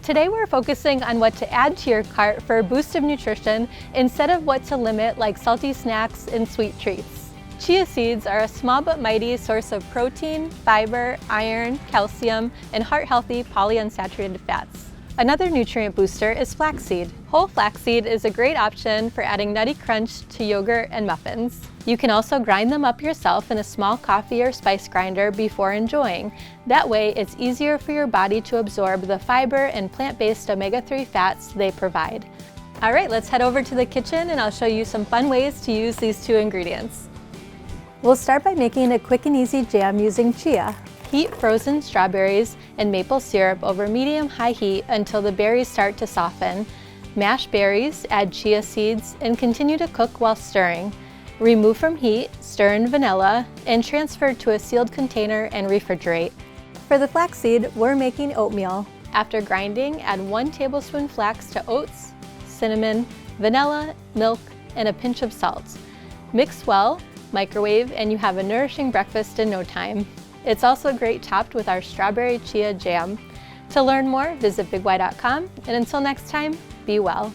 Today we're focusing on what to add to your cart for a boost of nutrition instead of what to limit, like salty snacks and sweet treats. Chia seeds are a small but mighty source of protein, fiber, iron, calcium, and heart-healthy polyunsaturated fats. Another nutrient booster is flaxseed. Whole flaxseed is a great option for adding nutty crunch to yogurt and muffins. You can also grind them up yourself in a small coffee or spice grinder before enjoying. That way, it's easier for your body to absorb the fiber and plant-based omega-3 fats they provide. All right, let's head over to the kitchen and I'll show you some fun ways to use these two ingredients. We'll start by making a quick and easy jam using chia. Heat frozen strawberries and maple syrup over medium-high heat until the berries start to soften. Mash berries, add chia seeds, and continue to cook while stirring. Remove from heat, stir in vanilla, and transfer to a sealed container and refrigerate. For the flaxseed, we're making oatmeal. After grinding, add 1 tablespoon flax to oats, cinnamon, vanilla, milk, and a pinch of salt. Mix well, microwave, and you have a nourishing breakfast in no time. It's also great topped with our Strawberry Chia Jam. To learn more, visit bigY.com, and until next time, be well.